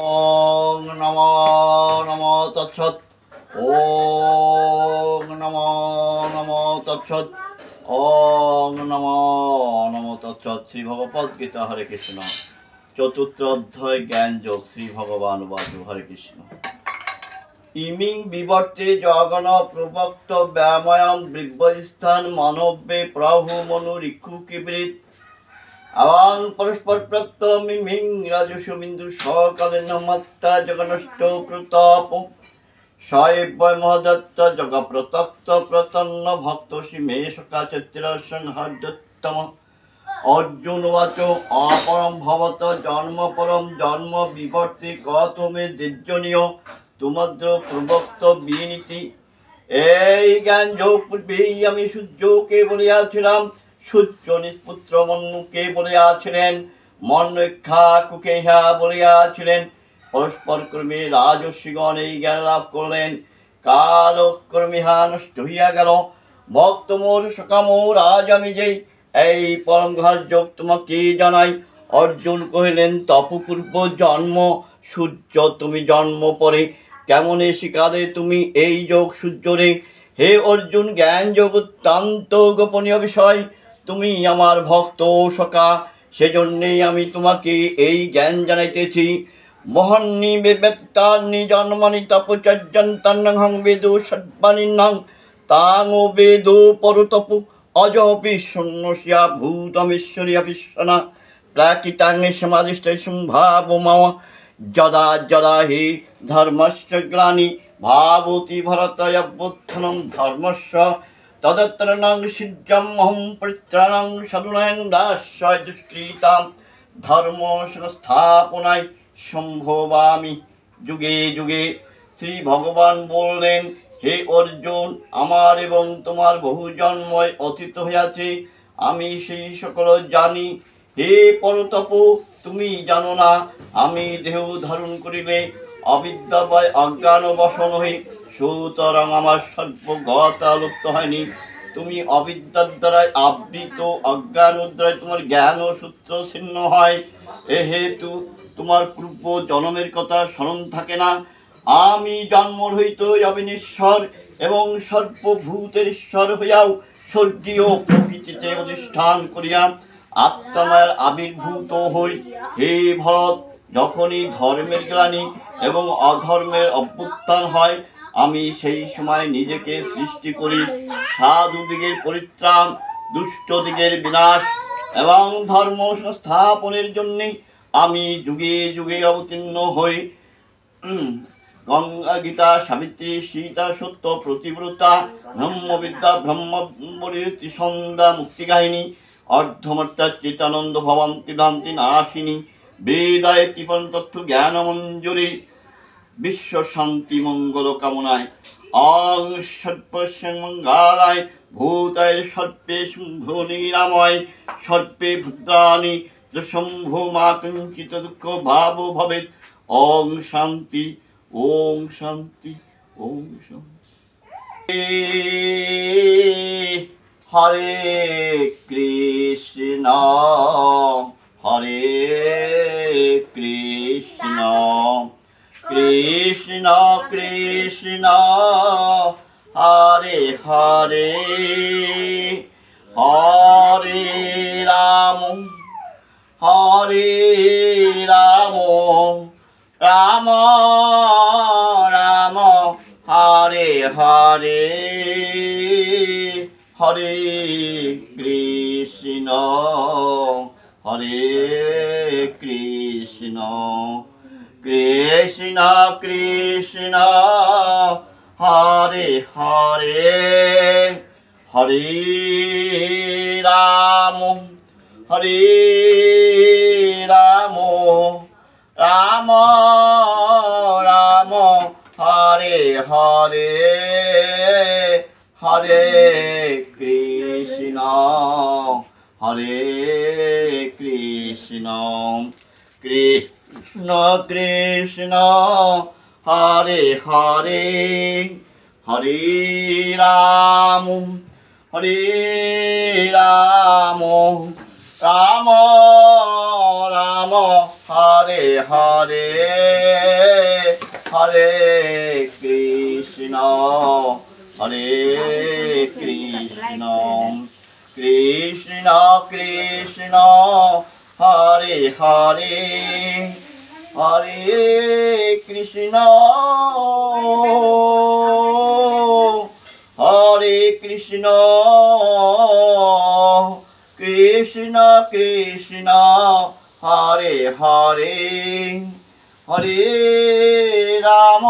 ওং নমো নমো তৎসৎ। ওং নমো নমো তৎসৎ। ওং নমো নমো তৎসৎ। শ্রী ভগবদ গীতা হরে কৃষ্ণ, চতুর্থ অধ্যায় জ্ঞান যোগ। শ্রী ভগবান বাসু হরে কৃষ্ণ। ইমিং বিবর্তে জগন প্রবক্ত ব্যাময়ং বৃব্বস্থান মানব্যে প্রভু মনু রিক্ষু কিবৃত আওয়াং পরস্পর প্রত্য মিমিং রাজস্ব বিন্দু সকালে নমত্তা জগনষ্ট প্রতাপ সাহেব্যয় মহদত্ত জগ প্রতপ্ত প্রতন্ন ভক্ত সীমে সকা চৈত্র সংহার্যোত্তম। অর্জুন বাচ অপরম ভবত জন্ম পরম জন্ম বিবর্তে কত মে দ্বিজনীয় তোমাদ্র প্রবক্ত বিনীতি। এই জ্ঞান যোগ পূর্বেই আমি সূর্যকে বলিয়াছিলাম, সূর্য নিষ্পুত্র মন্যুকে বলিয়াছিলেন, মন্যক্ষা কুকে ইহা বলিয়াছিলেন। পরস্পর ক্রমে রাজর্ষিগণ এই জ্ঞান লাভ করলেন। কালক্রমে ইহা নষ্ট হইয়া গেল। ভক্ত মোর সকাম রাজ আমি যেই এই পরম যোগ তোমাকে জানাই। অর্জুন কহিলেন, তপপূর্ব জন্ম সূর্য তুমি জন্ম পরে কেমনে শিকারে তুমি এই যোগ সূর্যরে? হে অর্জুন, জ্ঞান যোগ অত্যন্ত গোপনীয় বিষয়। তুমি আমার ভক্ত সখা, সেজন্যেই আমি তোমাকে এই জ্ঞান জানাইতেছি। মহান্নি বেবেত্তান্নি জন্মানি তপচর্যন্তান্নহং বেদো সর্বানিন্নং তাং বেদো পরতপু অজপি শূন্যস্যা ভূতমেশ্বরী বিশ্বনা প্রাকৃতাং সমাদিষ্টে সম্ভাবমাও যদা যদা হি ধর্মস্য গ্লানি ভাবতি ভরতয়বুত্থানং ধর্মস্য তদত্রণং সিদ্ধমহং পরিত্রাণং সাধুনাং দাস্যায় দুষ্কৃতাং ধর্ম সংস্থাপনায় সম্ভবামি যুগে যুগে। শ্রী ভগবান বললেন, হে অর্জুন, আমার এবং তোমার বহু জন্ময় অতীত হইয়াছে, আমি সেই সকল জানি। হে পরতপ, তুমি জানো না, আমি দেহ ধারণ করিলে অবিদ্যাময় অজ্ঞান বশন হই, সুতরাং আমার সর্বগতা লুপ্ত হয়নি। তুমি অবিদ্যার দ্বারাই আবৃত, অজ্ঞান দ্বারাই তোমার জ্ঞান ও সূত্র ছিন্ন হয়। এহেতু তোমার পূর্ব জন্মের কথা স্মরণ থাকে না। আমি জন্ম হইতে অবিনশ্বর এবং সর্বভূতের ঈশ্বর হইয়াও স্বর্গীয় প্রকৃতিতে অধিষ্ঠান করিয়া আত্মামায়ের আবির্ভূত হই। হে ভরত, যখনই ধর্মের গ্লানি এবং অধর্মের অভ্যুত্থান হয়, আমি সেই সময় নিজেকে সৃষ্টি করি। সাধু দিগের পরিত্রাণ, দুষ্ট দিগের বিনাশ এবং ধর্ম সংস্থাপনের জন্যে আমি যুগে যুগে অবতীর্ণ হই। গঙ্গা, গীতা, সাবিত্রী, সীতা, সত্য, প্রতিব্রতা, ব্রহ্মবিদ্যা, ব্রহ্মবলী, ত্রিসন্ধ্যা, মুক্তিকাহিনী, অর্ধমর্তা, চিতানন্দ, ভবন্তি ভ্রান্তি নাশিনী, বেদায় ত্রিপন তত্ত্ব জ্ঞান মঞ্জুরি, বিশ্ব শান্তি মঙ্গল কামনায় অং সর্বস্য মঙ্গলায় ভূতায় সর্বে শুম্ভ নিরাময় সর্বে ভদ্রাণি শম্ভু মা কিঞ্চিত দুঃখ ভাব ভবেৎ। ওং শান্তি, ওং শান্তি, ওং শান্তি। হরে কৃষ্ণ, হরে কৃষ্ণ, কৃষ্ণ কৃষ্ণ হরে হরে, হরে রাম, হরে রাম, রাম রাম হরে হরে, হরে কৃষ্ণ, হরে কৃষ্ণ, কৃষ্ণ কৃষ্ণ হরে হরে, হরে রাম, হরে রাম, রাম রাম হরে হরে, হরে কৃষ্ণ, হরে কৃষ্ণ, কৃষ্ণ কৃষ্ণ হরে হরে, হরে রাম, হরে রাম, রাম রাম হরে হরে হরে কৃষ্ণ হরে কৃষ্ণ কৃষ্ণ কৃষ্ণ হরে হরে হরে কৃষ্ণ হরে কৃষ্ণ কৃষ্ণ কৃষ্ণ হরে হরে হরে রাম